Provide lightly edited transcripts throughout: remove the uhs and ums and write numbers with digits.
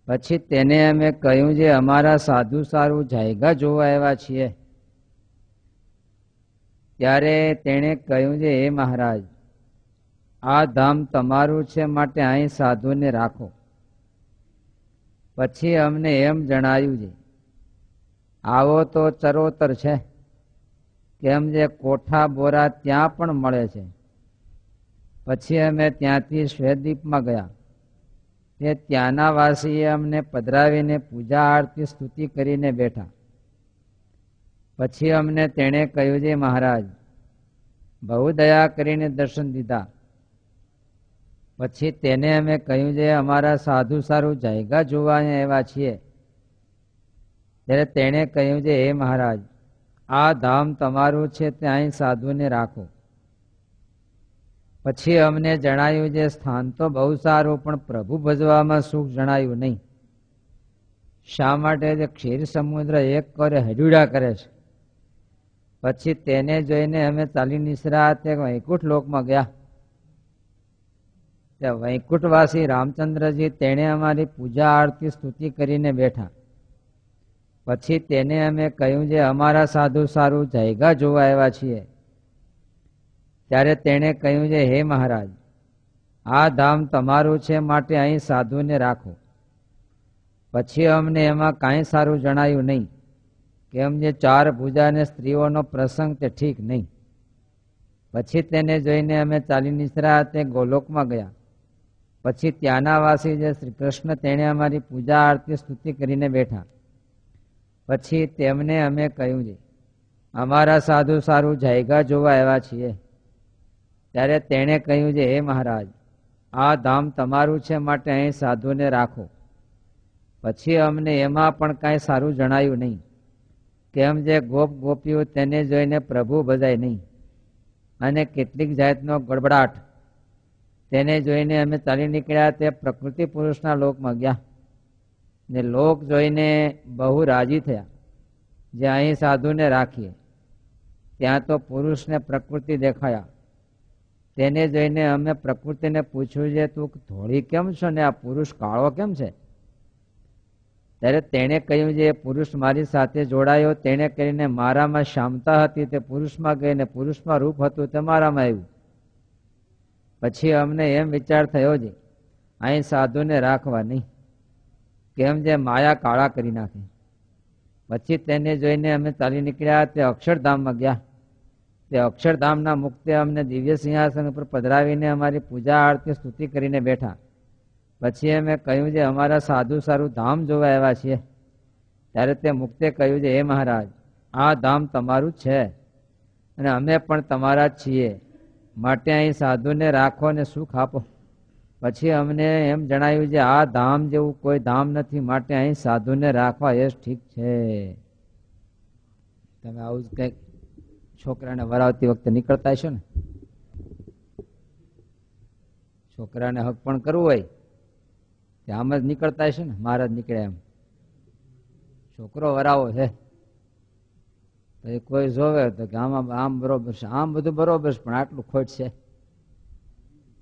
પછી તેને અમે કહ્યું જે અમારા સાધુ સારું જાયગા જોવા આવ્યા છીએ. ત્યારે તેણે કહ્યું છે, હે મહારાજ, આ ધામ તમારું છે, માટે અહીં સાધુને રાખો. પછી અમને એમ જણાયું છે, આવો તો ચરોતર છે, કેમ જે કોઠા બોરા ત્યાં પણ મળે છે. પછી અમે ત્યાંથી શ્વેતદીપમાં ગયા. તે ત્યાંના વાસીએ અમને પધરાવીને પૂજા આરતી સ્તુતિ કરીને બેઠા. પછી અમને તેણે કહ્યું છે, મહારાજ, બહુ દયા કરીને દર્શન દીધા. પછી તેને અમે કહ્યું છે, અમારા સાધુ સારું જાયગા જોવા આવ્યા છીએ. ત્યારે તેણે કહ્યું છે, હે મહારાજ, આ ધામ તમારું છે, ત્યાં સાધુને રાખો. પછી અમને જણાયું છે, સ્થાન તો બહુ સારું, પણ પ્રભુ ભજવામાં સુખ જણાયું નહીં. શા માટે? જે ક્ષીર સમુદ્ર એક કરે હડુડા કરે છે. પછી તેને જોઈને અમે ચાલી નિસરા તે વૈકુંઠ લોકમાં ગયા. ત્યાં વૈકુંઠવાસી રામચંદ્રજી તેણે અમારી પૂજા આરતી સ્તુતિ કરીને બેઠા. પછી તેને અમે કહ્યું છે, અમારા સાધુ સારું જાયગા જોવા આવ્યા છીએ. ત્યારે તેણે કહ્યું છે, હે મહારાજ, આ ધામ તમારું છે, માટે અહીં સાધુને રાખો. પછી અમને એમાં કાંઈ સારું જણાયું નહીં, કેમ જે 4 ભુજાને સ્ત્રીઓનો પ્રસંગ તે ઠીક નહીં. પછી તેને જોઈને અમે ચાલી નિસરા તે ગોલોકમાં ગયા. પછી ત્યાંના વાસી જે શ્રી કૃષ્ણ તેણે અમારી પૂજા આરતી સ્તુતિ કરીને બેઠા. પછી તેમને અમે કહ્યું છે, અમારા સાધુ સારું જાયગા જોવા આવ્યા છીએ. ત્યારે તેણે કહ્યું છે, હે મહારાજ, આ ધામ તમારું છે, માટે અહીં સાધુને રાખો. પછી અમને એમાં પણ કાંઈ સારું જણાયું નહીં, કેમ જે ગોપ ગોપીઓ તેને જોઈને પ્રભુ ભજાય નહીં, અને કેટલીક જાતનો ગડબડાટ. તેને જોઈને અમે ચાલી નીકળ્યા તે પ્રકૃતિ પુરુષના લોકમાં ગયા. ને લોક જોઈને બહુ રાજી થયા, જે અહીં સાધુને રાખીએ. ત્યાં તો પુરુષને પ્રકૃતિ દેખાયા. તેને જોઈને અમે પ્રકૃતિને પૂછ્યું છે, તું ધોળી કેમ છો ને આ પુરુષ કાળો કેમ છે? ત્યારે તેણે કહ્યું છે, પુરુષ મારી સાથે જોડાયો, તેને કરીને મારામાં શામતા હતી તે પુરુષમાં ગઈ, ને પુરુષમાં રૂપ હતું તે મારામાં આવ્યું. પછી અમને એમ વિચાર થયો છે, અહીં સાધુને રાખવા નહીં, કેમ જે માયા કાળા કરી નાખે. પછી તેને જોઈને અમે ચાલી નીકળ્યા તે અક્ષરધામમાં ગયા. તે અક્ષરધામના મુક્તે અમને દિવ્ય સિંહાસન પર પધરાવીને અમારી પૂજા આરતી સ્તુતિ કરીને બેઠા. પછી અમે કહ્યું છે, અમારા સાધુ સારું ધામ જોવા આવ્યા છીએ. ત્યારે તે મુક્તે કહ્યું છે, હે મહારાજ, આ ધામ તમારું છે, અને અમે પણ તમારા જ છીએ, માટે અહીં સાધુને રાખો ને સુખ આપો. પછી અમને એમ જણાવ્યું છે, આ ધામ જેવું કોઈ ધામ નથી, માટે અહીં સાધુને રાખવા એ જ ઠીક છે. તમે આવું જ કંઈક છોકરાને વરાવતી વખતે નીકળતા હશો ને. છોકરાને હક પણ કરવું હોય આમ જ નીકળતા હશે ને. મહારાજ નીકળે એમ છોકરો વરાવો છે, તો કોઈ જોવે તો કે આમાં આમ બરોબર છે, આમ બધું બરોબર છે, પણ આટલું ખોટ છે.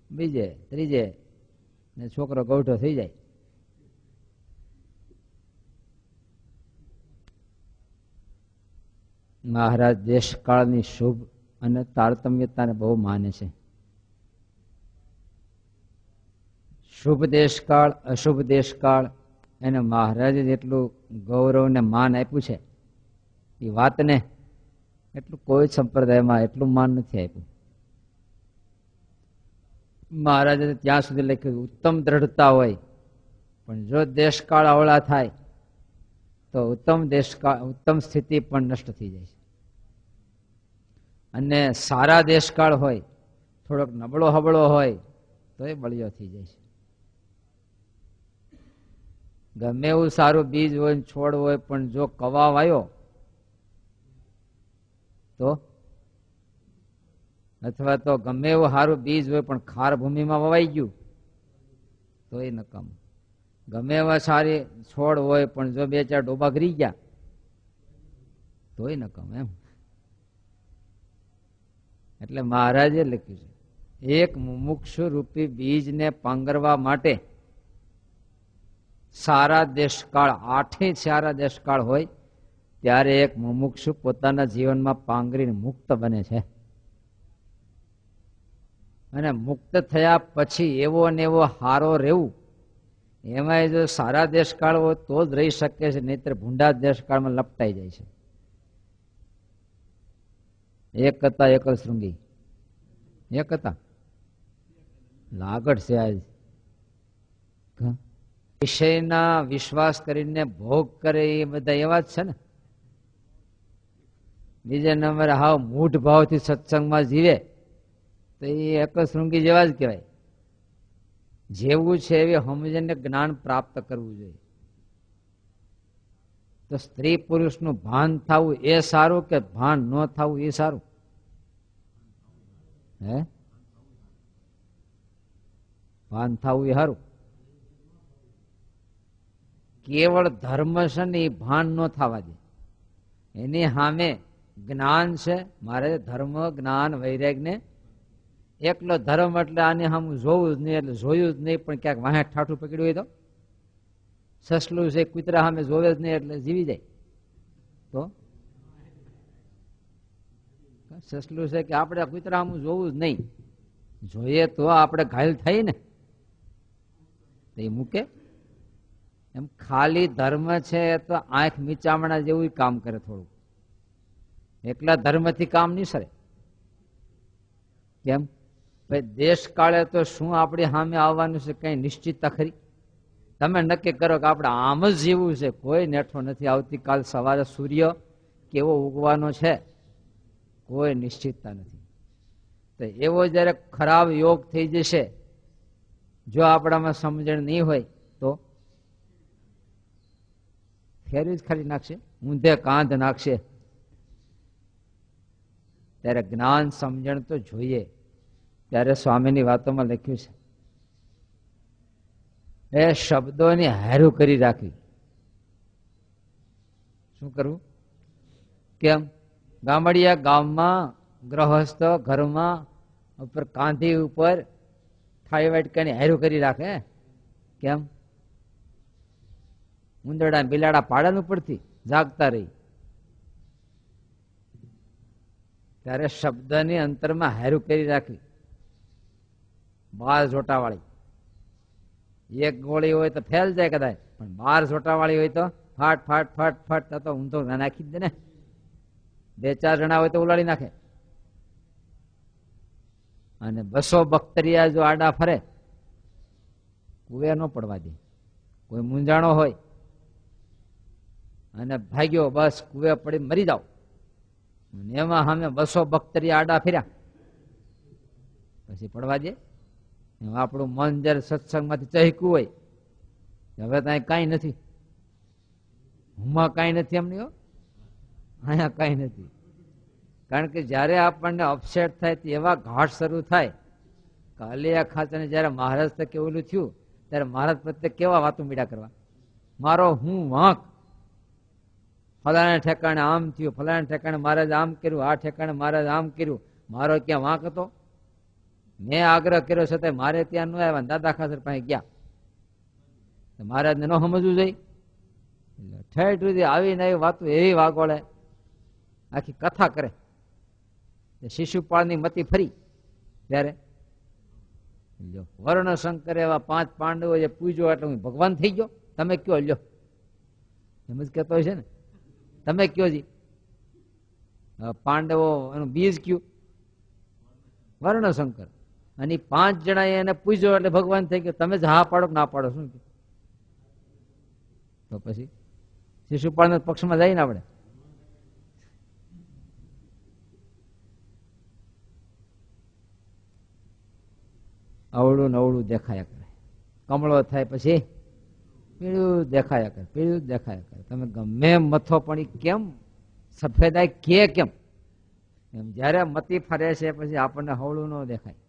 બીજે ત્રીજે ને છોકરો ગૌઠો થઈ જાય. મહારાજ દેશકાળની શુભ અને તારતમ્યતાને બહુ માને છે. શુભ દેશકાળ, અશુભ દેશકાળ, એને મહારાજે જેટલું ગૌરવ ને માન આપ્યું છે એ વાતને એટલું કોઈ સંપ્રદાયમાં એટલું માન નથી આપ્યું. મહારાજે ત્યાં સુધી લખ્યું ઉત્તમ દ્રઢતા હોય, પણ જો દેશકાળ અવળા થાય તો ઉત્તમ સ્થિતિ પણ નષ્ટ થઈ જાય છે. અને સારા દેશકાળ હોય, થોડોક નબળો હબળો હોય તો એ બળિયો થઈ જાય છે. ગમે એવું સારું બીજ હોય, છોડ હોય, પણ જો કવાવ આવ્યો તો, અથવા તો ગમે એવું સારું બીજ હોય પણ ખાર ભૂમિમાં વવાઈ ગયું તો એ નકામ. ગમે એવા સારી છોડ હોય પણ જો 2-4 ડોબા કરી ગયા તો એ નકામ. એમ એટલે મહારાજે લખ્યું છે, એક મુમુક્ષુ રૂપી બીજને પાંગરવા માટે સારા દેશકાળ, 8 સારા દેશકાળ હોય ત્યારે એક મુમુક્ષુ પોતાના જીવનમાં પાંગરીને મુક્ત બને છે. અને મુક્ત થયા પછી એવો ને એવો હારો રહેવું, એમાં જો સારા દેશકાળ હોય તો જ રહી શકે છે, નહીતર ભૂંડા દેશકાળમાં લપટાઈ જાય છે. એક હતા એકલ શૃંગી, એક હતા લાગડ છે આજ. વિષયના વિશ્વાસ કરીને ભોગ કરે એ બધા એવા જ છે ને. બીજા નંબરે હાવ મૂઢ ભાવથી સત્સંગમાં જીવે તો એ એકલ શૃંગી જેવા જ કહેવાય. જેવું છે એવી સમજને જ્ઞાન પ્રાપ્ત કરવું જોઈએ. તો સ્ત્રી પુરુષનું ભાન થવું એ સારું કે ભાન ન થવું એ સારું? હે, ભાન થવું એ સારું. કેવળ ધર્મ છે ને એ ભાન ન થવા દે. એની સામે જ્ઞાન છે, મારે ધર્મ જ્ઞાન વૈરાગ્ય એકલો ધર્મ એટલે આને સામે જોવું જ નહીં, એટલે જોયું જ નહીં પણ ક્યાંક વાહે ઠાઠું પકડ્યું હોય તો સસલું છે કૂતરા સામે જોવે જ નહીં એટલે જીવી જાય. તો સસલું છે કે આપણે કૂતરા સામે જોવું જ નહીં, જોઈએ તો આપણે ઘાયલ થઈ ને એ મૂકે. એમ ખાલી ધર્મ છે તો આંખ મીચામણા જેવું કામ કરે થોડું. એકલા ધર્મથી કામ નહીં સરે. કેમ? ભાઈ દેશ કાળે તો શું આપણી સામે આવવાનું છે કઈ નિશ્ચિતતા ખરી? તમે નક્કી કરો કે આપણે આમ જ જીવવું છે, કોઈ નેઠો નથી. આવતીકાલ સવારે સૂર્ય કેવો ઉગવાનો છે કોઈ નિશ્ચિતતા નથી. તો એવો જયારે ખરાબ યોગ થઈ જશે, જો આપણામાં સમજણ નહીં હોય તો ફેરવી જ ખાલી નાખશે, ઊંધે કાંધ નાખશે. ત્યારે જ્ઞાન સમજણ તો જોઈએ. ત્યારે સ્વામીની વાતોમાં લખ્યું છે એ શબ્દોની હારું કરી રાખવી. શું કરવું? કેમ? ગામડિયા ગામમાં ગ્રહસ્થ ઘરમાં ઉપર કાંધી ઉપર થાળી વાટકાની હારું કરી રાખે. કેમ? ઉંદરડા બિલાડા પાડાનું પડતી જાગતા રહી. ત્યારે શબ્દની અંતરમાં હારું કરી રાખવી. 12 જોટાવાળી એક ગોળી હોય તો ફેલ જાય કદાચ, પણ 12 જોટાવાળી હોય તો ફાટ ફાટ ફાટ ફાટ તો ઊંધો નાખી જ દે ને. 2-4 જણા હોય તો ઉલાડી નાખે. અને 200 બખ્તરિયા જો આડા ફરે કુવે ન પડવા દે. કોઈ મૂંઝાણો હોય અને ભાગ્યો બસ કુવે પડી મરી જાવ, એમાં સામે 200 બખ્તરિયા આડા ફર્યા પછી પડવા દે? આપણું મન જયારે સત્સંગમાંથી ચહીકું હોય હવે ત્યાં કઈ નથી, હુંમાં કઈ નથી, એમ નહીં અહીંયા કઈ નથી. કારણ કે જયારે આપણને અપસેટ થાય એવા ઘાટ શરૂ થાય. કાલિયા ખાચરને જયારે મહારાજ તકે ઓલું થયું ત્યારે મહારાજ પ્રત્યે કેવા વાતો મીડા કરવા. મારો હું વાંક, ફલાણા ઠેકાણે આમ થયું, ફલાણા ઠેકાણે મહારાજ આમ કર્યું, આ ઠેકાણે મહારાજ આમ કર્યું. મારો ક્યાં વાંક હતો? મેં આગ્રહ કર્યો છતાં મારે ત્યાં ન આવ્યા, દાદા ખાચર પાસે ગયા. મહારાજને ન સમજવું જોઈએ? ઠેઠ સુધી આવીને આવી વાતો એવી વાગોળે, આખી કથા કરે. શિશુપાળની મતી ફરી ત્યારે વર્ણશંકર એવા 5 પાંડવો જે પૂજો એટલે હું ભગવાન થઈ ગયો. તમે કયો લ્યો, એમ જ કેતો હોય છે ને. તમે કયો જી પાંડવો એનું બીજ કયું? વર્ણશંકર. અને 5 જણા એને પૂજો એટલે ભગવાન થઈ ગયો. તમે જ હા પાડો કે ના પાડો? શું તો પછી શિશુપાળના પક્ષમાં જઈને આપણે અવળું ને અવળું દેખાયા કરે. કમળો થાય પછી પીળું દેખાયા કરે, પીળું દેખાયા કરે. તમે ગમે મથો પણ કેમ સફેદાઈ કે કેમ? એમ જયારે મતી ફરે છે પછી આપણને હવળું ન દેખાય.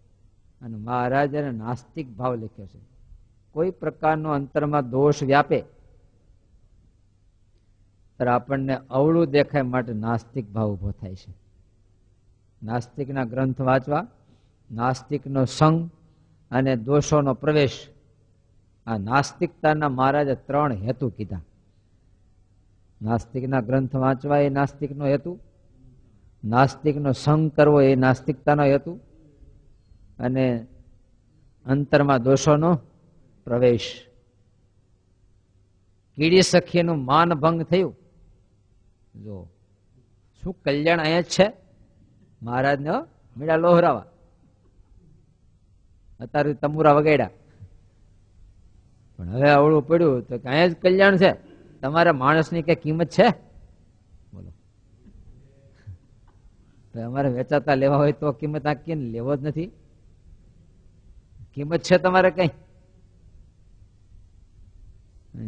અને મહારાજે નાસ્તિક ભાવ લખ્યો છે. કોઈ પ્રકારનો અંતરમાં દોષ વ્યાપે ત્યારે આપણને અવળું દેખાય માટે નાસ્તિક ભાવ ઉભો થાય છે. નાસ્તિકના ગ્રંથ વાંચવા, નાસ્તિકનો સંગ અને દોષોનો પ્રવેશ આ નાસ્તિકતાના મહારાજે 3 હેતુ કીધા. નાસ્તિકના ગ્રંથ વાંચવા એ નાસ્તિકનો હેતુ, નાસ્તિકનો સંગ કરવો એ નાસ્તિકતાનો હેતુ, અને અંતરમાં દોષોનો પ્રવેશ. કીડી સખીનું માન ભંગ થયું. જો શું કલ્યાણ અહીંયા જ છે મહારાજને મીડા લોહરાવા. અત્યારે તંબુરા વગાડ્યા, પણ હવે અવળું પડ્યું તો અહીંયા જ કલ્યાણ છે. તમારા માણસની કઈ કિંમત છે? બોલો. અમારે વેચાતા લેવા હોય તો કિંમત આખી ને લેવો જ નથી. કિંમત છે તમારે કઈ?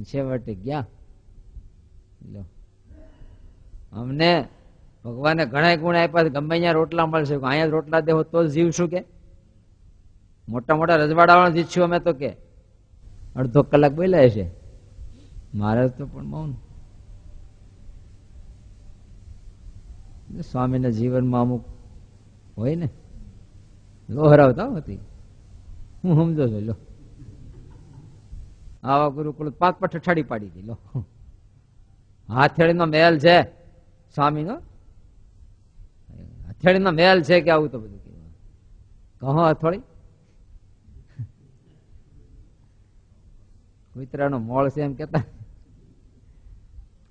છેવટે ગયા. અમને ભગવાને ઘણા ગુણ આપ્યા, ગમે અહીંયા રોટલા મળશે, અહીંયા રોટલા દેવો તો જીવશું કે? મોટા મોટા રજવાડાવાળા જીતશું અમે તો કે અડધો કલાક બોલ્યા છે. મહારાજ તો પણ મૌન. સ્વામીના જીવનમાં અમુક હોય ને લોહરાવતા હતી. હું સમજો છો? લો આવા ગુરુકુળ 5 પટ ઠઠાડી પાડી હતી. લો હથેળીનો મહેલ છે સ્વામીનો, હથેળીનો મહેલ છે કે આવું તો બધું કહો. હથોળી કુતરાનો મોળ છે એમ કેતા.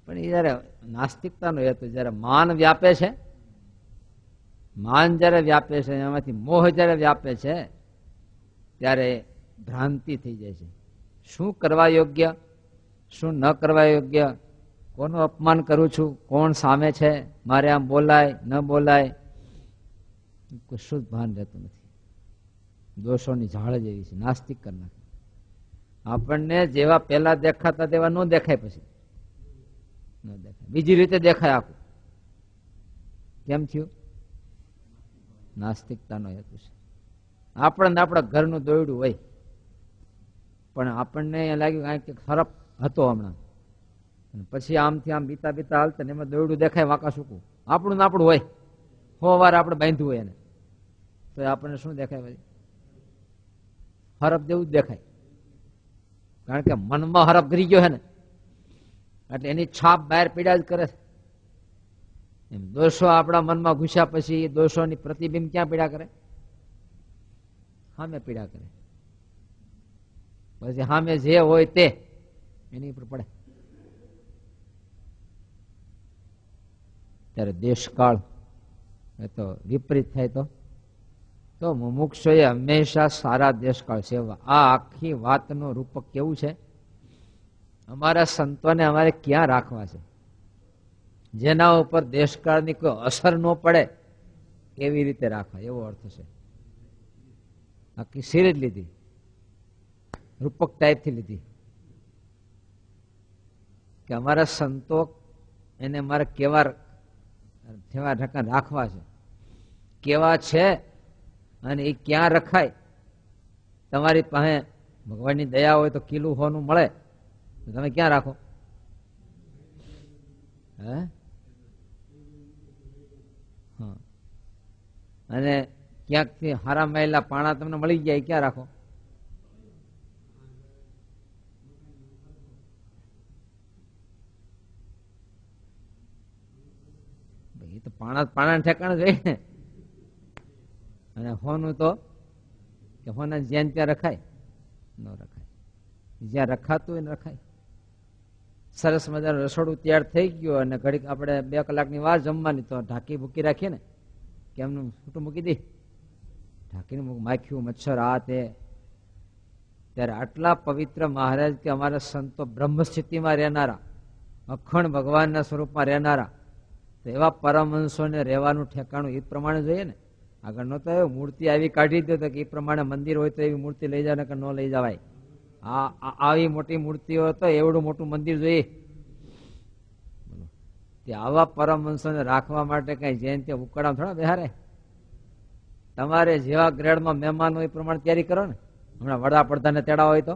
પણ એ જયારે નાસ્તિકતાનો હેતુ, જયારે માન વ્યાપે છે, માન જયારે વ્યાપે છે, એમાંથી મોહ જયારે વ્યાપે છે, ત્યારે ભ્રાંતિ થઈ જાય છે. શું કરવા યોગ્ય, શું ન કરવા યોગ્ય, કોનું અપમાન કરું છું, કોણ સામે છે, મારે આમ બોલાય ન બોલાય, કશું જ ભાન રહેતું નથી. દોષોની ઝાડ જેવી છે. નાસ્તિક કરી નાખે. આપણને જેવા પેલા દેખાતા તેવા ન દેખાય, પછી ન દેખાય, બીજી રીતે દેખાય આખું. કેમ થયું? નાસ્તિકતાનો હેતુ છે. આપણને આપણા ઘરનું દોયડું હોય, પણ આપણને અહીંયા લાગ્યું કંઈક ખરાબ હતો હમણાં, પછી આમથી આમ બીતા બીતા હાલતા ને એમાં દોયડું દેખાય વાંકા સૂકું. આપણું ને આપણું હોય, 100 વાર આપણે બાંધ્યું હોય એને, તો આપણને શું દેખાય? ભાઈ હરફ જેવું જ દેખાય. કારણ કે મનમાં હરફ ગરી ગયો છે ને, એટલે એની છાપ બહાર પીડા જ કરે છે. એમ દોષો આપણા મનમાં ઘૂસ્યા પછી દોષોની પ્રતિબિંબ ક્યાં પીડા કરે? સામે પીડા કરે. પછી સામે જે હોય તે એની ઉપર પડે. ત્યારે દેશકાળ એ તો વિપરીત થાય તો મુમુક્ષોએ હંમેશા સારા દેશકાળ સેવા. આ આખી વાતનું રૂપક કેવું છે? અમારા સંતોને અમારે ક્યાં રાખવા છે? જેના ઉપર દેશકાળની કોઈ અસર ન પડે એવી રીતે રાખવા, એવો અર્થ છે. આખી સિરીઝ લીધી, રૂપક ટાઈપથી લીધી કે અમારા સંતો એને મારે કેવા રાખવા છે, કેવા છે, અને એ ક્યાં રખાય. તમારી પાસે ભગવાનની દયા હોય તો કિલું હોનું મળે, તો તમે ક્યાં રાખો? હે? હા. અને ક્યાંકથી હારા મહેલા પાણા તમને મળી જાય, ક્યાં રાખો? એ તો પાણા ઠેકાણ જ હોય ને. અને હોનું તો કે હોના જ્યાં ત્યાં રખાય ન રખાય, જ્યાં રખાતું હોય ને રખાય. સરસ મજાનું રસોડું તૈયાર થઈ ગયું અને ઘડીક આપણે 2 કલાકની વાર જમવાની, તો ઢાંકી ભૂકી રાખીએ ને, કેમનું છૂટું મૂકી દે, ઢાંકીને માખ્યું મચ્છર આ તે. ત્યારે આટલા પવિત્ર મહારાજ કે અમારા સંતો બ્રહ્મ સ્થિતિમાં રહેનારા, અખંડ ભગવાનના સ્વરૂપમાં રહેનારા, તો એવા પરમહંસોને રહેવાનું ઠેકાણું એ પ્રમાણે જોઈએ ને. આગળ નતો આવ્યો મૂર્તિ આવી કાઢી દો તો કે એ પ્રમાણે મંદિર હોય તો એવી મૂર્તિ લઈ જાવ, કે ન લઈ જવાય. આવી મોટી મૂર્તિઓ તો એવડું મોટું મંદિર જોઈએ. તે આવા પરમહંસોને રાખવા માટે કઈ જેન તે ઉકળામ થોડા બેહારે. તમારે જેવા ગ્રેડમાં મહેમાન હોય એ પ્રમાણે તૈયારી કરો ને. હમણાં વડાપ્રધાનને તેડા હોય તો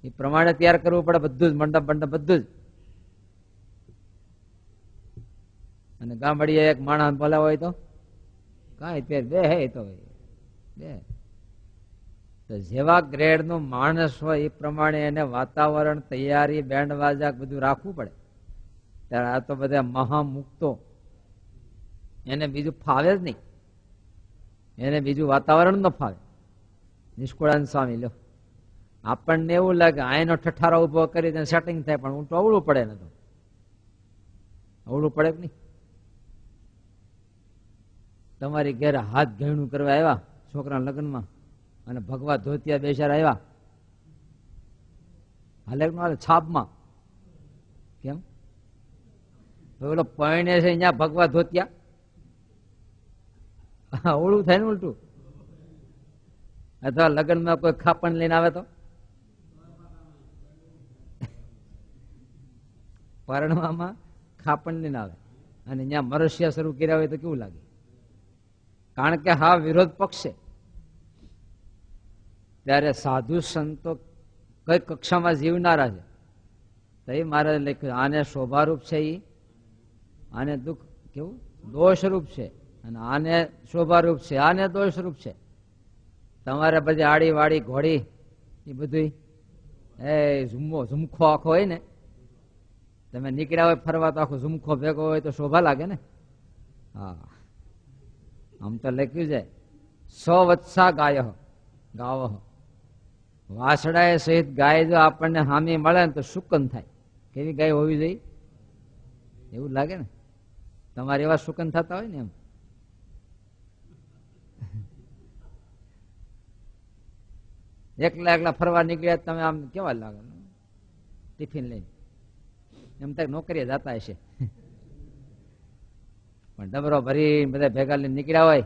એ પ્રમાણે તૈયાર કરવું પડે, બધું જ મંડપ બધું જ. અને ગામડીએ એક માણસ બોલાવો હોય તો કાંઈ તે બે હે તો બે. તો જેવા ગ્રેડનો માણસ હોય એ પ્રમાણે એને વાતાવરણ, તૈયારી, બેન્ડ વાજા બધું રાખવું પડે. ત્યારે આ તો બધા મહામુક્તો, એને બીજું ફાવે જ નહીં, એને બીજું વાતાવરણ ન ફાવે. નિષ્કુળાનંદ સ્વામી લ્યો, આપણને એવું લાગે આયનો ઠઠારો ઉભો કરી દે સેટિંગ થાય, પણ ઊંટું અવળું પડે ને, તો અવળું પડે કે નહીં? તમારી ઘેર હાથ ઘેણું કરવા આવ્યા છોકરા લગ્નમાં, અને ભગવા ધોતિયા બેસાર આવ્યા, હાલે હાલે છાપમાં. કેમ? પેલો પૈણે છે અહીંયા ભગવા ધોતિયા, અવળું થાય ને ઉલટું. અથવા લગ્નમાં કોઈ ખાપણ લઈને આવે તો પરણવામાં ખાપણ લઈને આવે, અને અહીંયા મરસિયા શરૂ કર્યા હોય તો કેવું લાગે? કારણ કે હા વિરોધ પક્ષ છે. ત્યારે સાધુ સંતો કઈ કક્ષામાં જીવનારા છે, તો એ મારે લખ્યું આને શોભારૂપ છે, આને દુઃખ કેવું દોષરૂપ છે, અને આને શોભારૂપ છે, આને દોષરૂપ છે. તમારે બધી આડી વાડી ઘોડી એ બધું એ ઝુમખો આખો હોય ને, તમે નીકળ્યા હોય ફરવા તો આખો ઝુમખો ભેગો હોય તો શોભા લાગે ને. હા, આમ તો લખ્યું છે 100 વત્સા ગાય ગાવ, વાસડા સહિત ગાય જો આપણને હામી મળે ને તો શુકન થાય. કેવી ગાય હોવી જોઈએ એવું લાગે ને. તમારે એવા શુકન થતા હોય ને એમ. એકલા એકલા ફરવા નીકળ્યા તમે આમ કેવા લાગે? ટિફિન લઈને એમ થાય નોકરીએ જતા હશે, પણ ડબરો ભરી બધા ભેગા લઈને નીકળ્યા હોય,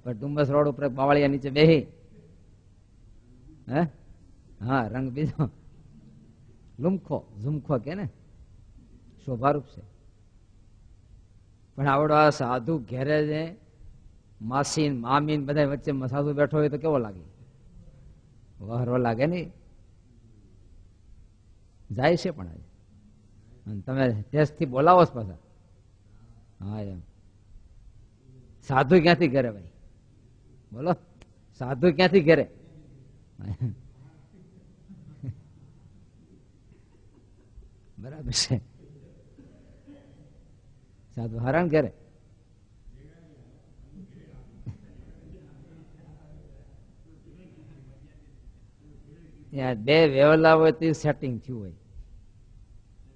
પણ ડુમ્બસ રોડ ઉપર બાવળિયા નીચે બેહી, હે હા રંગ બીજો લુમખો ઝુમખો કે ને શોભારૂપ છે. પણ આવડો આ સાધુ ઘેરે છે, માસી મામી બધા વચ્ચે સાધુ બેઠો હોય તો કેવો લાગે? વહરો લાગે ને. જાય છે પણ આજે તમે ટેસ્ટ થી બોલાવો છો પાછા. હા એમ સાધુ ક્યાંથી ઘરે ભાઈ? બોલો, સાધુ ક્યાંથી ઘરે? બરાબર છે, સાધુ હારાણ ઘરે. બે વેવલા હોય તો સેટિંગ થયું હોય,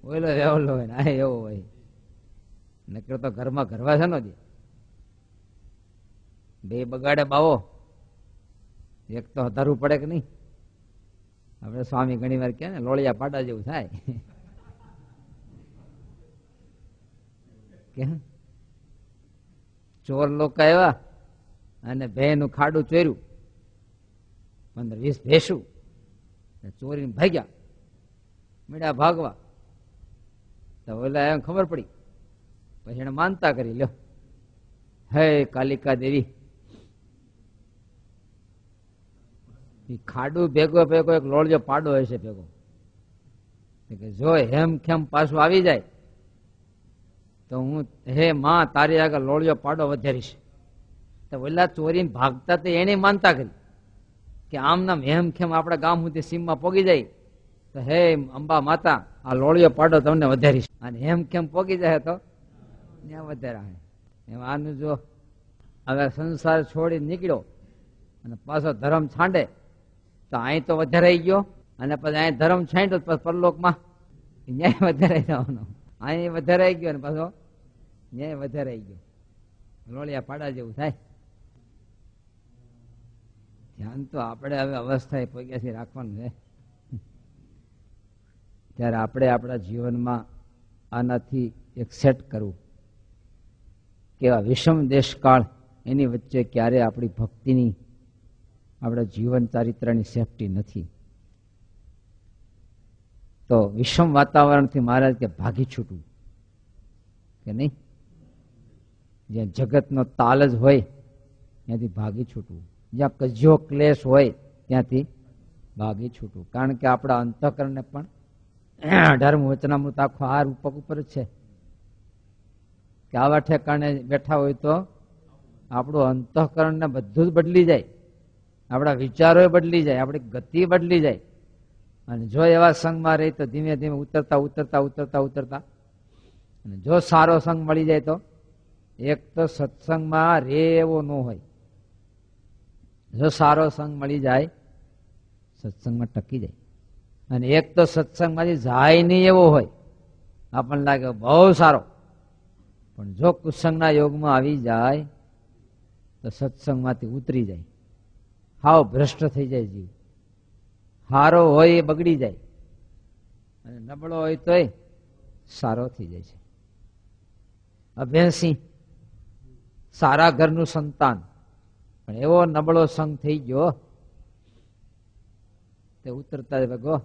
ઓલો વેવલો હોય ને આ એવો હોય. નકર તો ઘરમાં ઘરવા છે નો દે. બે બગાડે બાવો, એક તો હધારવું પડે કે નહીં? આપડે સ્વામી ઘણી વાર કે ને લોળિયા પાડા જેવું થાય. કે ચોર લોકો આવ્યા અને ભેનું ખાડું ચોર્યું, 15-20 ભેંસું ચોરીને ભાગ્યા, મીડા ભાગવા. તો ઓલા એમ ખબર પડી, પછી એને માનતા કરી, લ્યો હે કાલિકા દેવી, ખાડું ભેગો ભેગો એક લોળિયો પાડો હશે ભેગો, જો હેમ ખેમ પાછું આવી જાય તો હું હે માં તારી આગળ લોળિયો પાડો વધારીશ. તો ઓલા ચોરીને ભાગતા તો એને માનતા કરી કે આમ નામ હેમ ખેમ આપડા ગામ સુધી સીમમાં પોગી જાય તો હે અંબા માતા આ લોળિયો પાડો તમને વધારીશ, અને હેમ ખેમ પોગી જાય તો ત્યાં વધારે. એમ આનું જો હવે સંસાર છોડી નીકળ્યો અને પાછો ધર્મ છાંડે તો અહીં તો વધારાઈ ગયો, અને પછી અહીં ધર્મ છાંડ્યો પછી પરલોકમાં ન્યાય વધારાઈ જવાનો. અહીં વધારાઈ ગયો ને પાછો ન્યાય વધારાઈ ગયો, લોળિયા પાડા જેવું થાય. ધ્યાન તો આપણે હવે અવસ્થાએ પગ્યાથી રાખવાનું છે. ત્યારે આપણે આપણા જીવનમાં આનાથી એક સેટ કરવું કે વિષમ દેશકાળ એની વચ્ચે ક્યારે આપણી ભક્તિની, આપણા જીવન ચારિત્રની સેફટી નથી. તો વિષમ વાતાવરણથી મહારાજ કે ભાગી છૂટવું કે નહીં, જ્યાં જગતનો તાલ જ હોય ત્યાંથી ભાગી છૂટવું, જ્યાં કજ્યો ક્લેશ હોય ત્યાંથી ભાગી છૂટવું. કારણ કે આપણા અંતઃકરણને પણ 18મું વચનામૃત આખો આ રૂપક ઉપર જ છે કે આવા ઠેકાણે બેઠા હોય તો આપણું અંતઃકરણ ને બધું જ બદલી જાય. આપણા વિચારો બદલી જાય, આપણી ગતિ બદલી જાય. અને જો એવા સંઘમાં રહી તો ધીમે ધીમે ઉતરતા ઉતરતા ઉતરતા ઉતરતા, અને જો સારો સંઘ મળી જાય તો એક તો સત્સંગમાં રે એવો ન હોય. જો સારો સંઘ મળી જાય સત્સંગમાં ટકી જાય. અને એક તો સત્સંગમાંથી જાય નહીં એવો હોય, આપણને લાગે બહુ સારો, પણ જો કુસંગના યોગમાં આવી જાય તો સત્સંગમાંથી ઉતરી જાય, હાવ ભ્રષ્ટ થઈ જાય જીવ. સારો હોય એ બગડી જાય, અને નબળો હોય તોય સારો થઈ જાય છે. અભ્યાસી સારા ઘરનું સંતાન, પણ એવો નબળો સંગ થઈ ગયો તે ઉતરતા ભગો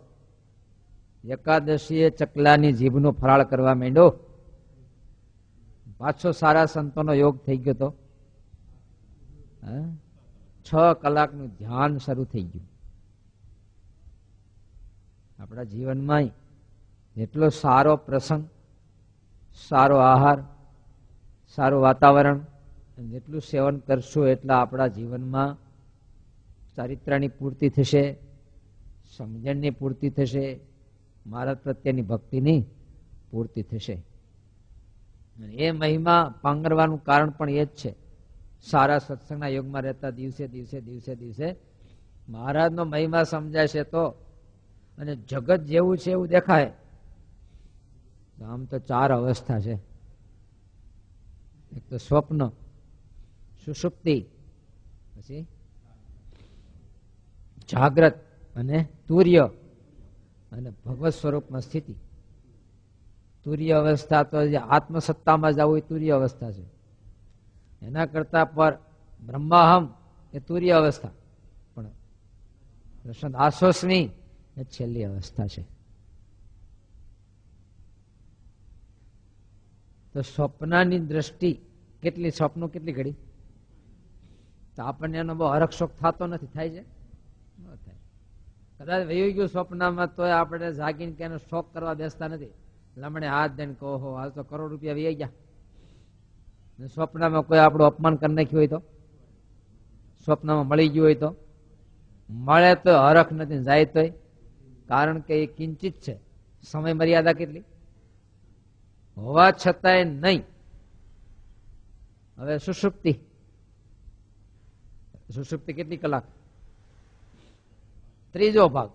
એકાદશીએ ચકલાની જીભનો ફરાળ કરવા માંડ્યો, પાછો સારા સંતોનો યોગ થઈ ગયો તો 6 કલાકનું ધ્યાન શરૂ થઈ ગયું. આપણા જીવનમાં જેટલો સારો પ્રસંગ, સારો આહાર, સારું વાતાવરણ, જેટલું સેવન કરશું એટલા આપણા જીવનમાં ચારિત્ર્યની પૂર્તિ થશે, સમજણની પૂર્તિ થશે, મહારાજ પ્રત્યેની ભક્તિની પૂર્તિ થશે. એ મહિમા પાંગરવાનું કારણ પણ એ જ છે. સારા સત્સંગના યોગમાં રહેતા દિવસે દિવસે દિવસે દિવસે મહારાજનો મહિમા સમજાય છે તો, અને જગત જેવું છે એવું દેખાય. આમ તો 4 અવસ્થા છે. એક તો સ્વપ્ન, સુષુપ્તિ, પછી જાગ્રત અને તુર્ય, અને ભગવત સ્વરૂપમાં સ્થિતિ. તુર્ય અવસ્થા તો જે આત્મસત્તામાં જવું એ તુર્ય અવસ્થા છે. એના કરતા પર બ્રહ્માહમ એ તુર્ય અવસ્થા, પણ કૃષ્ણ આશ્વાસની એ છેલ્લી અવસ્થા છે. તો સ્વપ્નની દ્રષ્ટિ કેટલી, સ્વપ્નો કેટલી ઘડી, તો આપણને એનો બહુ હરખશોખ થતો નથી. થાય છે? ન થાય. કદાચ વહી ગયું સ્વપ્નમાં તો આપણે જાગીને કે એનો શોખ કરવા બેસતા નથી. લમણે હાથ દઈને કહો હાલ તો કરોડ રૂપિયા વહી ગયા. સ્વપ્નમાં કોઈ આપણું અપમાન કરી નાખ્યું હોય તો, સ્વપ્નમાં મળી ગયું હોય તો, મળે તો હરખ નથી, જાય તોય, કારણ કે એ કિંચિત છે. સમય મર્યાદા કેટલી હોવા છતાંય નહીં. હવે સુષુપ્તિ, સુષુપ્તિ કેટલી કલાક? 3જો ભાગ,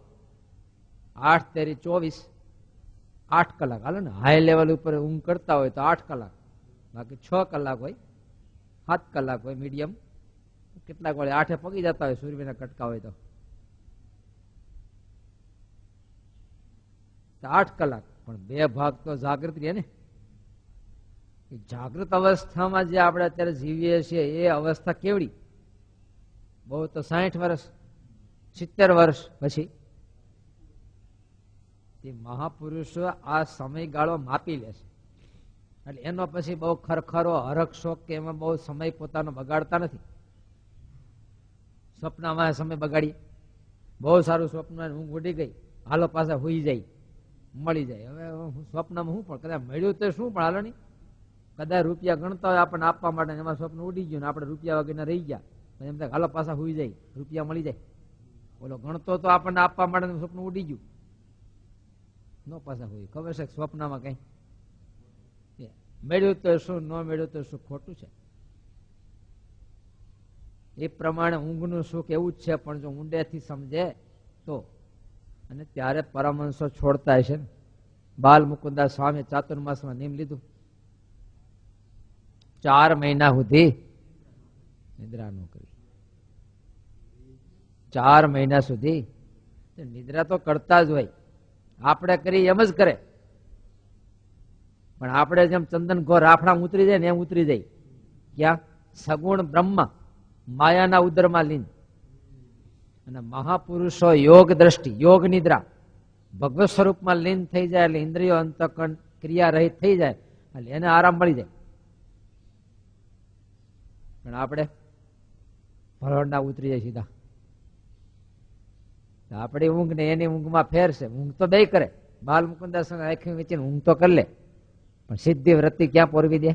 8 તેરી 24, 8 કલાક. હાલો ને, હાઈ લેવલ ઉપર ઊંઘ કરતા હોય તો 8 કલાક, બાકી 6 કલાક હોય, 7 કલાક હોય મીડિયમ. કેટલાક વળે 8 પગી જતા હોય સૂર્યના કટકા હોય તો 8 કલાક. પણ 2 ભાગ તો જાગૃત રહે ને. જાગૃત અવસ્થામાં જે આપણે અત્યારે જીવીએ છીએ એ અવસ્થા કેવડી? બહુ તો 60 વર્ષ, 70 વર્ષ પછી તે મહાપુરુષો આ સમયગાળો માપી લેશે. એટલે એનો પછી બહુ ખરખરો હરખ શોખ કે એમાં બહુ સમય પોતાનો બગાડતા નથી. સ્વપ્નમાં સમય બગાડીએ, બહુ સારું સ્વપ્ન, ઊંઘ ઉડી ગઈ, હાલો પાછા હુઈ જાય, મળી જાય. હવે સ્વપ્નમાં શું પણ કદાચ મળ્યું તો શું પણ હાલો નહીં, કદાચ રૂપિયા ગણતા હોય આપણને આપવા માટે, એમાં સ્વપ્ન ઉડી ગયું ને આપણે રૂપિયા વગરના રહી ગયા, એમ થાય હાલો પાછા હુઈ જાય, રૂપિયા મળી જાય. બોલો ગણતો તો આપણને આપવા માટે સ્વપ્ન ઉડી ગયું, ન પાછા હોય. ખબર છે સ્વપ્નમાં કઈ મેળ્યું તો શું, ન મેળ્યું તો શું, ખોટું છે. એ પ્રમાણે ઊંઘનું સુખ એવું જ છે, પણ જો ઊંડેથી સમજે તો. અને ત્યારે પરમહંસો છોડતા હશે ને. બાલ મુકુદાસ સ્વામી ચાતુર્માસમાં નિયમ લીધું, 4 મહિના સુધી નિદ્રા ન કરી. 4 મહિના સુધી નિદ્રા તો કરતા જ હોય, આપણે કરી એમ જ કરે. પણ આપણે જેમ ચંદન ઘોર રાફડા ઉતરી જાય ને એમ ઉતરી જાય. ક્યાં? સગુણ બ્રહ્મ માયાના ઉદરમાં લીન. અને મહાપુરુષો યોગ દ્રષ્ટિ, યોગ નિદ્રા, ભગવત સ્વરૂપમાં લીન થઈ જાય એટલે ઇન્દ્રિયો અંતઃકરણ ક્રિયા રહિત થઈ જાય એટલે એને આરામ મળી જાય. પણ આપણે ભરવડના ઉતરી જાય સીધા. આપણી ઊંઘ ને એની ઊંઘમાં ફેર છે. ઊંઘ તો બે કરે, બાલ મુકુદાસ આંખી વેચીને ઊંઘ તો કરી લે, પણ સિદ્ધિ વૃત્તિ ક્યાં પોરવી દે?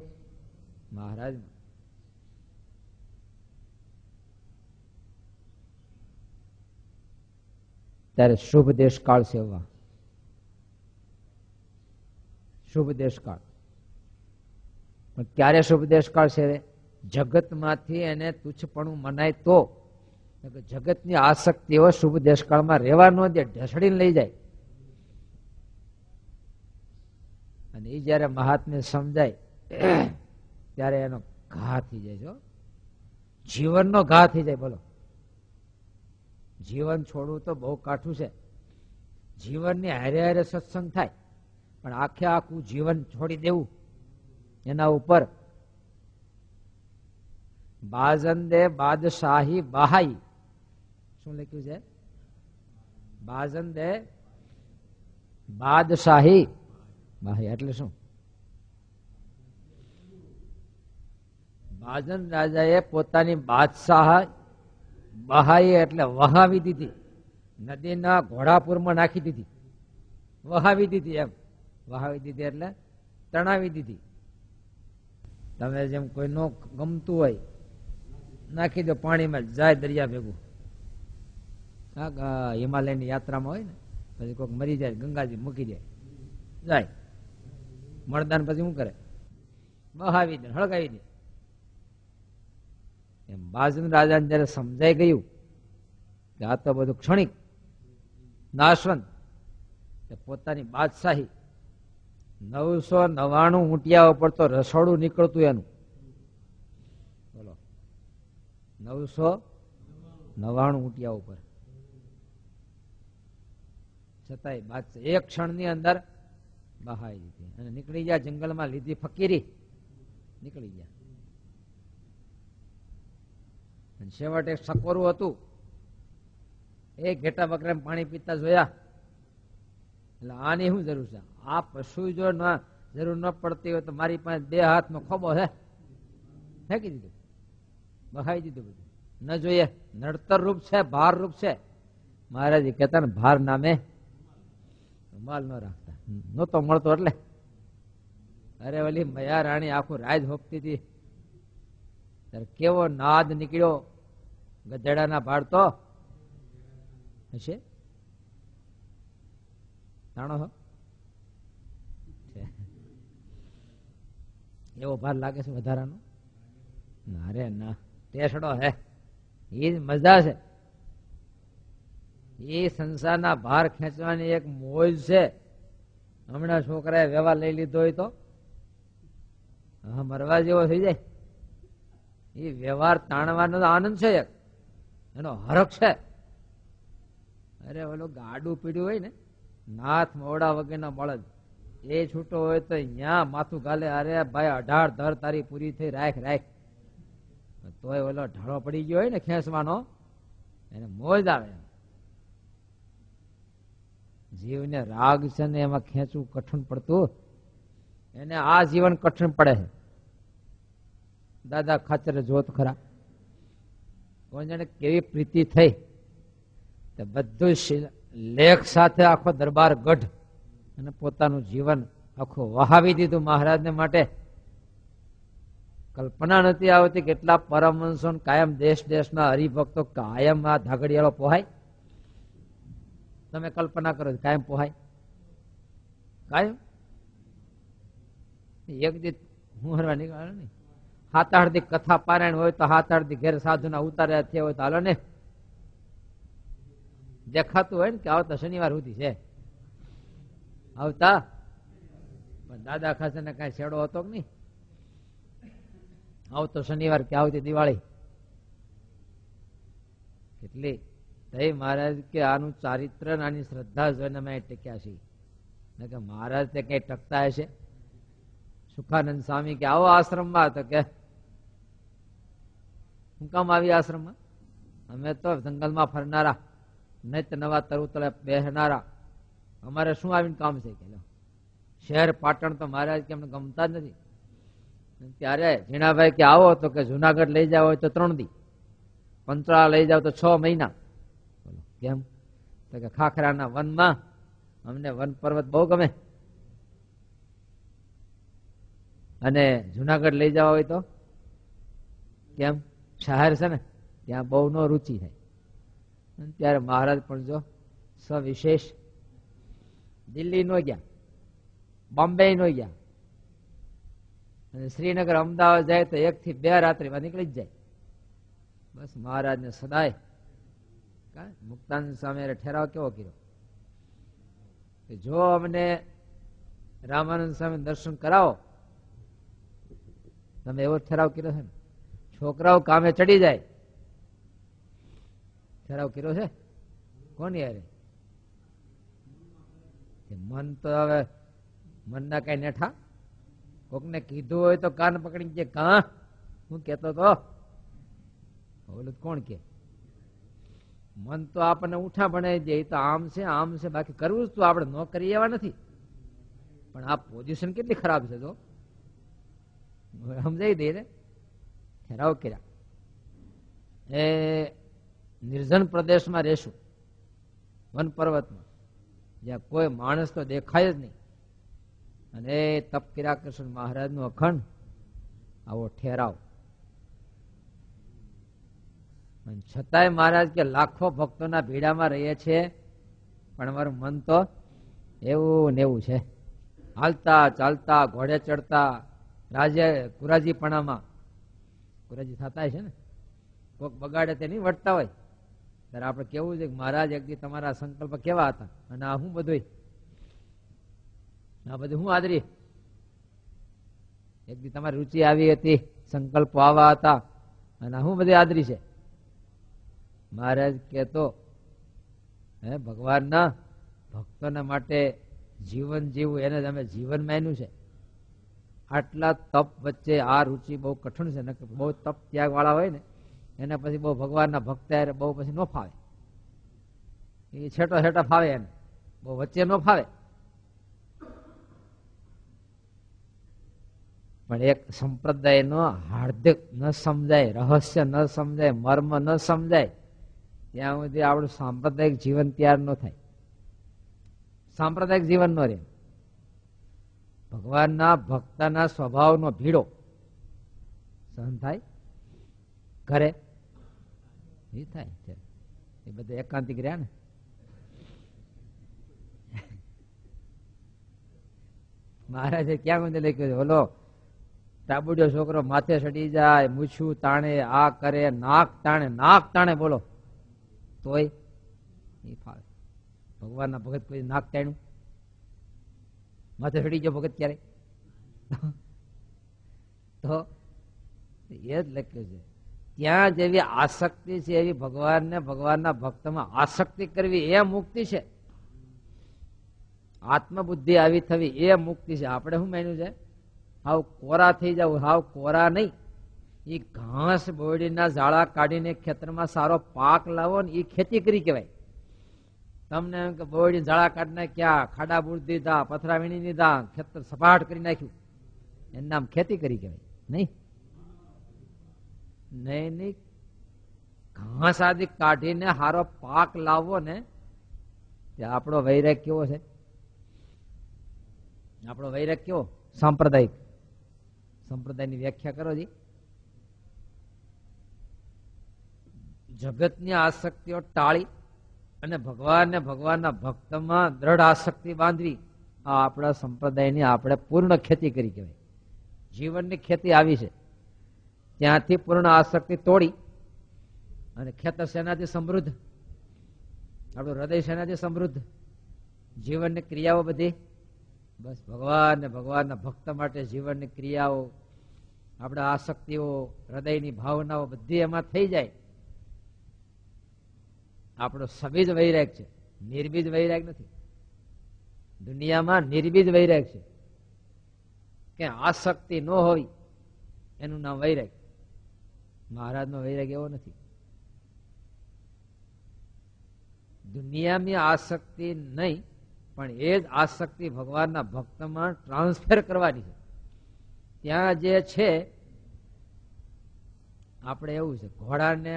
મહારાજ. ત્યારે શુભ દેશકાળ સેવવા. શુભ દેશકાળ. પણ ક્યારે શુભ દેશકાળ સેવે? જગતમાંથી એને તુચ્છપણું મનાય તો. જગતની આસક્તિઓ શુભ દેશકાળમાં રહેવા ન દે, ઢસડીને લઈ જાય. અને એ જયારે મહાત્મ્ય સમજાય ત્યારે એનો ઘા થઈ જાય છે. જીવનનો ઘા થઈ જાય. બોલો, જીવન છોડવું તો બહુ કાઠું છે. જીવનની હારે હારે સત્સંગ થાય, પણ આખે આખું જીવન છોડી દેવું એના ઉપર. બાજંદે બાદશાહી બહાઈ. શું લખ્યું છે? બાજંદે બાદશાહી બહાઈ એટલે શું? બાજન રાજાએ પોતાની બાદશાહ બહાઈ એટલે વહાવી દીધી. નદીના ઘોડાપુરમાં નાખી દીધી. વહાવી દીધી. એમ વહાવી દીધી એટલે તણાવી દીધી. તમે જેમ કોઈ નો ગમતું હોય નાખી દો પાણીમાં, જાય દરિયા ભેગું. હિમાલયની યાત્રામાં હોય ને, પછી કોઈક મરી જાય, ગંગાજી મૂકી દે, જાય મળદાન. પછી શું કરે? બહાવી દે, હળગાવી દે. એમ બાજન રાજાને જયારે સમજાઈ ગયું કે આ તો બધું ક્ષણિક નાશવંત, પોતાની બાદશાહી 999 ઊંટિયા ઉપર તો રસોડું નીકળતું એનું. બોલો, 999 ઊંટિયા ઉપર, છતાંય બાદશાહ એક ક્ષણની અંદર બહાઈ દીધી અને નીકળી ગયા. જંગલમાં લીધી ફકીરી, નીકળી ગયા. છેવટે એક સકોરું હતું, એ ઘેટા બકરા પાણી પીતા જોયા. એટલે આની શું જરૂર છે? આ પશુ જો જરૂર ન પડતી હોય તો મારી પાસે 2 હાથનો ખોબો છે, ફેંકી દીધું, બહાઈ દીધું બધું. ન જોઈએ, નડતર રૂપ છે, ભાર રૂપ છે. મહારાજ કહેતા ને ભાર નામે માલ ન રાખતા. નહોતો મળતો એટલે. અરે ઓલી મયા રાણી આખું રાજ હોપતી હતી, ત્યારે કેવો નાદ નીકળ્યો ગધેડાના ભાડતો હશે. જાણો છો એવો ભાર લાગે છે વધારાનો? ના રે ના, ટેસડો હે. એ જ મજા છે. એ સંસારના ભાર ખેંચવાની એક મોજ છે. હમણાં છોકરાએ વ્યવહાર લઈ લીધો હોય તો મરવા જેવો થઈ જાય. એ વ્યવહાર તાણવાનો આનંદ છે, એક એનો હરખ છે. અરે ઓલો ગાડું પીડ્યું હોય ને, નાથ મોડા વગેરેના બળદ, એ છૂટો હોય તો અહીંયા માથું ગાલે, અરે ભાઈ 18 ધર તારી પૂરી થઈ, રાખ રાખ. તોય ઓલો ઢાળો પડી ગયો હોય ને ખેંચવાનો, એને મોજ આવે. જીવને રાગ છે ને એમાં ખેંચવું કઠણ પડતું, એને આ જીવન કઠણ પડે છે. દાદા ખાચરે જોત ખરા, કોઈ જાણે કેવી પ્રીતિ થઈ. બધું લેખ સાથે આખો દરબાર ગઢ અને પોતાનું જીવન આખું વહાવી દીધું મહારાજને માટે. કલ્પના નથી આવતી કેટલા પરમહંસો કાયમ દેશ દેશના હરિભક્તો કાયમ આ ધાગડિયાળો પોહાય. તમે કલ્પના કરો, કાયમ પોહાય? કાયમ એક દી હું હરવા નીકળે ને, 7-8 દી કથા પારાયણ હોય તો 7-8 દી ઘેર સાધુના ઉતાર્યા થયા હોય તો હાલો ને. દેખાતું હોય ને કે આવતા શનિવાર સુધી છે આવતા. પણ દાદા ખાસે ને કઈ છેડો હતો કે નહીં? આવતો શનિવાર કે આવતી દિવાળી. કેટલી થઈ મહારાજ કે આનું ચારિત્ર આની શ્રદ્ધા જોઈને અમે ટેક્યા છીએ. કે મહારાજ તે કઈ ટકતા હશે? સુખાનંદ સ્વામી કે આવો આશ્રમમાં, તો કે હું કામ આવી આશ્રમમાં? અમે તો જંગલમાં ફરનારા, નિત્ય નવા તરુતળે બેહનારા, અમારે શું આવીને કામ છે? કે શહેર પાટણ તો મહારાજ કે અમને ગમતા જ નથી. ત્યારે ઝીણાભાઈ કે આવો, તો કે જુનાગઢ લઈ જાવ હોય તો 3 દી, પંચળા લઈ જાવ તો 6 મહિના. કેમ? તો કે ખાખરાના વનમાં, અમને વન પર્વત બહુ ગમે, અને જુનાગઢ લઈ જવા હોય તો કેમ? શહેર છે ને ત્યાં બહુ નો રુચિ થાય. ત્યારે મહારાજ પણ જો સવિશેષ. દિલ્હી નો ગયા, બોમ્બે નો ગયા, અને શ્રીનગર અમદાવાદ જાય તો 1 થી 2 રાત્રિમાં નીકળી જ જાય. બસ મહારાજને સદાય મુક્તાનંદ સ્વામી ઠેરાવ કેવો કર્યો કે જો અમને રામાનંદ સ્વામી દર્શન કરાવો, તમે એવો ઠરાવ કર્યો છે ને. છોકરાઓ કામે ચડી જાય, ઠરાવ કર્યો છે કોની યારે? મન તો હવે મનના કઈ નેઠા. કોકને કીધું હોય તો કાન પકડી કે કા હું કેતો તો ઓલું કોણ કે? મન તો આપણને ઉઠા બનાવી દે, તો આમ છે આમ છે, બાકી કરવું જ તો આપણે ન કરી એવા નથી. પણ આ પોઝિશન કેટલી ખરાબ છે તો સમજાઈ દે ને. ઠરાવ કર્યા એ નિર્જન પ્રદેશમાં રહેશું, વન પર્વતમાં, જ્યાં કોઈ માણસ તો દેખાય જ નહીં. અને તપ કર્યા કૃષ્ણ મહારાજ નું અખંડ આવો ઠેરાવ. છતાંય મહારાજ કે લાખો ભક્તોના ભીડામાં રહીએ છીએ, પણ અમારું મન તો એવું ને એવું છે. હાલતા ચાલતા ઘોડે ચડતા કુરાજીપણામાં કુરાજી થતા છે ને, કોક બગાડે તે નહીં વટતા હોય ત્યારે આપણે કેવું છે કે મહારાજ એક દી તમારા સંકલ્પ કેવા હતા, અને આ હું બધું હું આદરી એક દી તમારી રુચિ આવી હતી, સંકલ્પો આવા હતા, અને હું બધી આદરી છે. મહારાજ કેતો હે ભગવાનના ભક્તોના માટે જીવન જીવવું એને જ અમે જીવન માન્યું છે. આટલા તપ વચ્ચે આ રુચિ બહુ કઠણ છે ને, બહુ તપ ત્યાગ વાળા હોય ને એને પછી બહુ ભગવાનના ભક્ત બહુ પછી ન ફાવે. એ છેટો છેટા ફાવે, એને બહુ વચ્ચે ન ફાવે. પણ એક સંપ્રદાય નો હાર્દિક ન સમજાય, રહસ્ય ન સમજાય, મર્મ ન સમજાય ત્યાં સુધી આપણું સાંપ્રદાયિક જીવન તૈયાર ન થાય. સાંપ્રદાયિક જીવન નો રહે. ભગવાનના ભક્તના સ્વભાવનો ભીડો સહન થાય ઘરે એ થાય છે. એ બધા એકાંતિક રહ્યા ને. મહારાજે ક્યાં સુધી લખ્યું? ઓલો ટાબુડિયો છોકરો માથે ચડી જાય, મૂછું તાણે, આ કરે, નાક તાણે બોલો તોય એ ફાવે. ભગવાનના ભગત કોઈ નાક તાણ્યું? માથે ચડી ગયો ભગત ક્યારે? તો એ જ લખ્યું છે. ત્યાં જેવી આસક્તિ છે એવી ભગવાનને ભગવાનના ભક્તમાં આસક્તિ કરવી એ મુક્તિ છે. આત્મબુદ્ધિ આવી થવી એ મુક્તિ છે. આપણે શું માન્યું છે? હાવ કોરા થઈ જવું. હાવ કોરા નહીં, એ ઘાસ બોડીના ઝાડા કાઢીને ખેતરમાં સારો પાક લાવો ને એ ખેતી કરી કહેવાય. તમને એમ કે બોડી ઝાડા કાઢી નાખ્યા, ખાડા બુડ દીધા, પથરા વીણી દીધા, ખેતર સપાટ કરી નાખ્યું, એનું નામ ખેતી કરી કહેવાય? નહીં નહીં નહીં. ઘાસ આદિ કાઢીને સારો પાક લાવવો ને ત્યાં આપણો વૈરાગ કેવો છે? આપણો વૈરાગ કેવો? સાંપ્રદાયિક. સંપ્રદાયની વ્યાખ્યા કરો જી. જગતની આસક્તિઓ ટાળી અને ભગવાનને ભગવાનના ભક્તમાં દ્રઢ આસક્તિ બાંધવી, આ આપણા સંપ્રદાયની આપણે પૂર્ણ ખેતી કરી કહેવાય. જીવનની ખેતી આવી છે. ત્યાંથી પૂર્ણ આસક્તિ તોડી અને ખેતર શેનાથી સમૃદ્ધ? આપણું હૃદય શેનાથી સમૃદ્ધ? જીવનની ક્રિયાઓ બધી બસ ભગવાન ને ભગવાનના ભક્ત માટે જીવનની ક્રિયાઓ, આપણા આસક્તિઓ, હૃદયની ભાવનાઓ બધી એમાં થઈ જાય. આપણો સબીજ વૈરાગ છે, નિર્બીજ વૈરાગ નથી. દુનિયામાં નિર્બીજ વૈરાગ છે કે આસક્તિ ન હોય એનું નામ વૈરાગ. મહારાજનો વૈરાગ એવો નથી. દુનિયાની આસક્તિ નહીં, પણ એ જ આસક્તિ ભગવાનના ભક્તમાં ટ્રાન્સફર કરવાની છે. ત્યાં જે છે આપણે એવું છે, ઘોડાને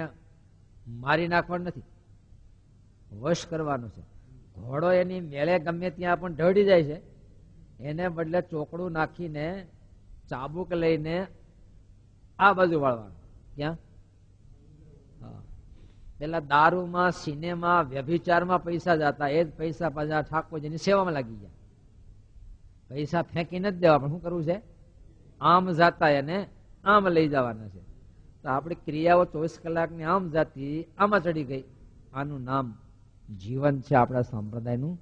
મારી નાખવાનું નથી, વશ કરવાનો છે. ઘોડો એની મેળે ગમે ત્યાં પણ ઢળી જાય છે, એને બદલે ચોકડું નાખીને ચાબુક લઈને આ બાજુ વાળવાનું. ક્યાં? પેલા દારૂમાં, સિનેમા, વ્યભિચારમાં પૈસા જતા, એ જ પૈસા પાછા ઠાકોરજીની સેવામાં લાગી ગયા. પૈસા ફેંકી નથી દેવા, પણ શું કરવું છે? આમ જાતા એને આમ લઈ જવાના છે. તો આપણી ક્રિયાઓ 24 કલાકની આમ જાતી આમાં ચડી ગઈ. આનું નામ જીવન છે, આપણા સંપ્રદાયનું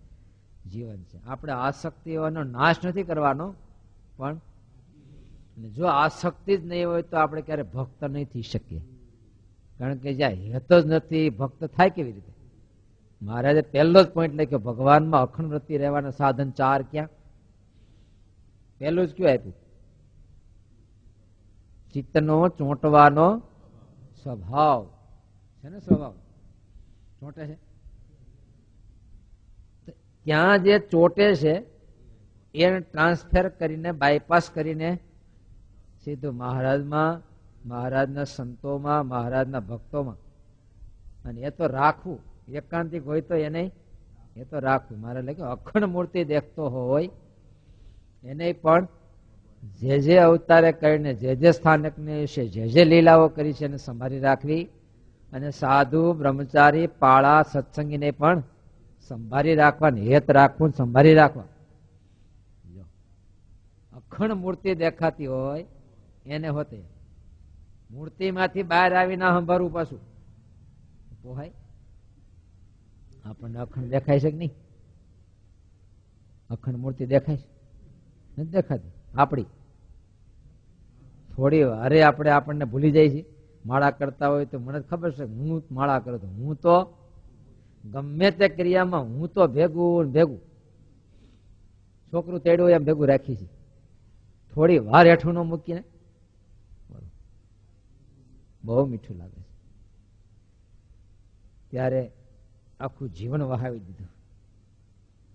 જીવન છે. આપણે આસક્તિઓનો નાશ નથી કરવાનો, પણ જો આસક્તિ જ નહીં હોય તો આપણે ક્યારે ભક્ત નહીં થઈ શકીએ. કારણ કે જ્યાં હેત જ નથી, ભક્ત થાય કેવી રીતે? મહારાજે પહેલો જ પોઈન્ટ લખ્યો, ભગવાનમાં અખંડ વૃત્તિ રહેવાના સાધન 4 ક્યાં? પહેલું જ કયું આપ્યું? ચિત્તનો ચોંટવાનો સ્વભાવ છે ને, સ્વભાવ ચોંટે છે. ત્યાં જે ચોટે છે એને ટ્રાન્સફર કરીને, બાયપાસ કરીને સીધું મહારાજમાં, મહારાજના સંતોમાં, મહારાજના ભક્તોમાં. અને એ તો રાખવું, એકાંતિક હોય તો એને એ તો રાખવું. મારે લાગે અખંડ મૂર્તિ દેખતો હોય એને પણ જે અવતારે કરીને, જે સ્થાનકને વિશે જે લીલાઓ કરી છે એને સંભાળી રાખવી. અને સાધુ, બ્રહ્મચારી, પાળા, સત્સંગીને પણ સંભાળી રાખવા, હેત રાખવું, સંભાળી રાખવા. અખંડ મૂર્તિ દેખાતી હોય એને હોતે મૂર્તિમાંથી બહાર આવીને સંભાળવું પાછું પોહાય. આપણને અખંડ દેખાય છે કે નહીં? અખંડ મૂર્તિ દેખાય છે? નથી દેખાતી. આપણી થોડી અરે આપણને ભૂલી જાય છે. માળા કરતા હોય તો મને ખબર છે હું માળા કરું તો હું તો ગમે તે ક્રિયામાં હું તો ભેગું ભેગું. છોકરું તેડ્યું એમ ભેગું રાખી છે. થોડી વાર હેઠું ન મૂકીને બહુ મીઠું લાગે છે. ત્યારે આખું જીવન વહાવી દીધું.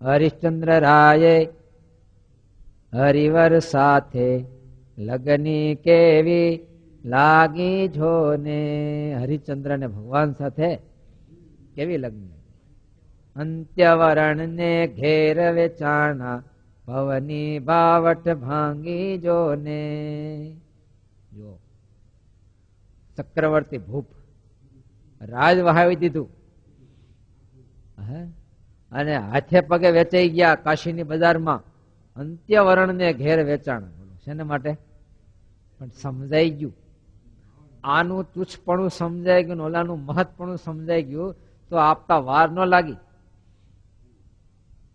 હરિશ્ચંદ્ર રાયે હરિવર સાથે લગની કેવી લાગી જોને. હરિશ્ચંદ્ર ને ભગવાન સાથે કેવી લગ્ન. અંત્યવરણ ને ઘેર વેચાણા ભવની બાવટ ભાંગી જોને. જો ચક્રવર્તી ભૂપ રાજ વહાવી દીધું અને હાથે પગે વેચાઈ ગયા કાશીની બજારમાં. અંત્યવરણ ને ઘેર વેચાણ. શેના માટે? પણ સમજાઈ ગયું, આનું તુચ્છપણું સમજાઈ ગયું, ઓલાનું મહત્વપણું સમજાઈ ગયું તો આપતા વાર ન લાગી.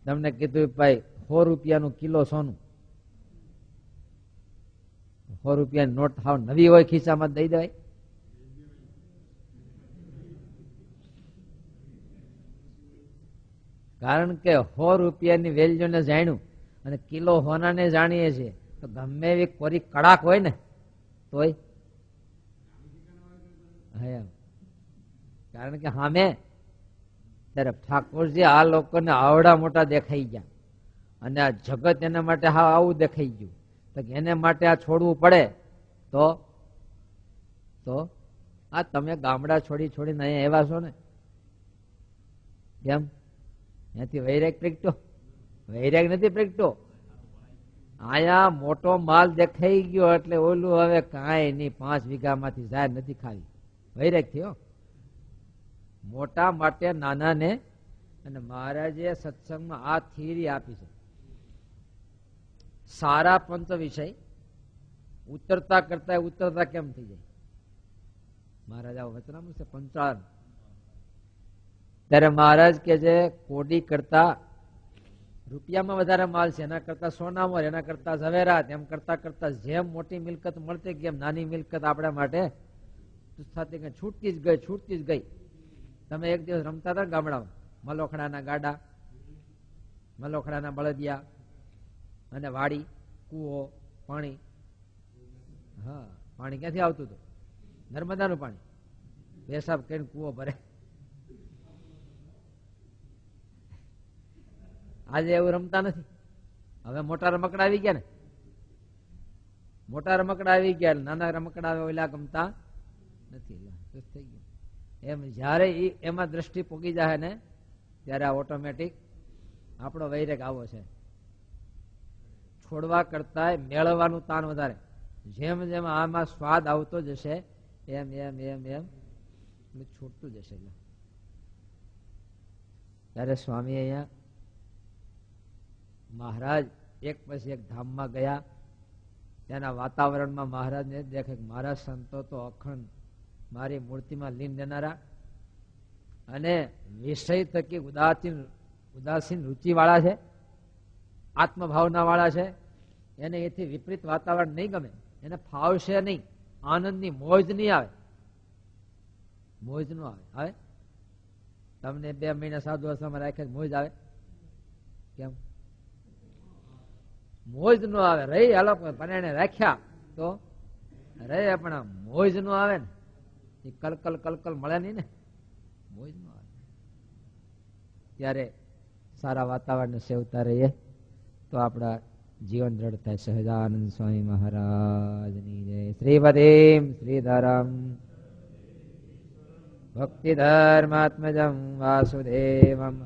તમને કીધું ભાઈ 100 રૂપિયાનું કિલો સોનું, 100 રૂપિયાની નોટ હાવ નવી હોય ખિસ્સામાં દઈ દેવાય? કારણ કે 100 રૂપિયાની વેલ્યુ ને જાણ્યું અને કિલો હોનાને જાણીએ છીએ તો ગમે એવી કોરી કડાક હોય ને તોય કારણ કે સામે ત્યારે ઠાકોરજી આ લોકોને આવડા મોટા દેખાઈ ગયા અને આ જગત એના માટે હા આવું દેખાઈ ગયું તો એને માટે આ છોડવું પડે તો આ તમે ગામડા છોડીને અહીંયા એવા છો ને કેમ? ત્યાંથી વૈરાગ પ્રગટો? વૈરાગ નથી પ્રગટો. આયા મોટો માલ દેખાઈ ગયો એટલે ઓલું હવે કાંઈ નહીં, 5 વીઘામાંથી જાહેર નથી ખાવી. વૈરાગ થયો. મોટા માટે નાના ને. અને મહારાજે સત્સંગમાં આ થિયરી આપી છે. સારા પંચ વિષય ઉતરતા કરતા ઉતરતા કેમ થઈ જાય? મહારાજ આ વચનામું છે 55. ત્યારે મહારાજ કે છે કોડી કરતા રૂપિયામાં વધારે માલ છે, એના કરતા સોનામાં, એના કરતા ઝવેરાત, એમ કરતા કરતા જેમ મોટી મિલકત મળતી ગઈ એમ નાની મિલકત આપણા માટે છૂટતી જ ગઈ. તમે એક દિવસ રમતા હતા ગામડામાં, મલોખડાના ગાડા, મલોખડાના બળદિયા અને વાડી, કૂવો, પાણી. હા, પાણી ક્યાંથી આવતું હતું? નર્મદાનું પાણી. પેશાબ કરીને કૂવો ભરે. આજે એવું રમતા નથી. હવે મોટા રમકડા આવી ગયા ને, મોટા રમકડા આવી ગયા, નાના રમકડા ઓલા ગમતા નથી. થઈ ગયું એમ. જયારે એમાં દ્રષ્ટિ પોગી જાય ને ત્યારે આ ઓટોમેટિક આપણો વૈરાગ આવો છે. છોડવા કરતા મેળવવાનું તાણ વધારે. જેમ જેમ આમાં સ્વાદ આવતો જશે એમ એમ એમ એમ એટલે છૂટતું જશે. એટલે ત્યારે સ્વામી અહીંયા મહારાજ એક પછી એક ધામમાં ગયા. ત્યાંના વાતાવરણમાં મહારાજને દેખે મારા સંતો તો અખંડ મારી મૂર્તિમાં લીન દેનારા અને વિષય થકી ઉદાસીન રુચિ વાળા છે, આત્મભાવના વાળા છે. એને એથી વિપરીત વાતાવરણ નહીં ગમે, એને ફાવશે નહીં. આનંદની મોજ નહીં આવે, મોજ નો આવે. આવે તમને 2 મહિના સાધુ આશ્રમમાં રાખે મોજ આવે? કેમ મોજ નો આવે? રહી હાલો પણ રાખ્યા તો રહે, પણ મોજ નો આવે ને. એ કલકલ મળે નહીં ને, મોજ નો આવે. ત્યારે સારા વાતાવરણ સેવતા રહીએ તો આપણા જીવન દ્રઢ થાય. સહજાનંદ સ્વામી મહારાજની જય. શ્રીપતિમ શ્રીધરમ ભક્તિ ધર્માત્મજમ વાસુદેવમ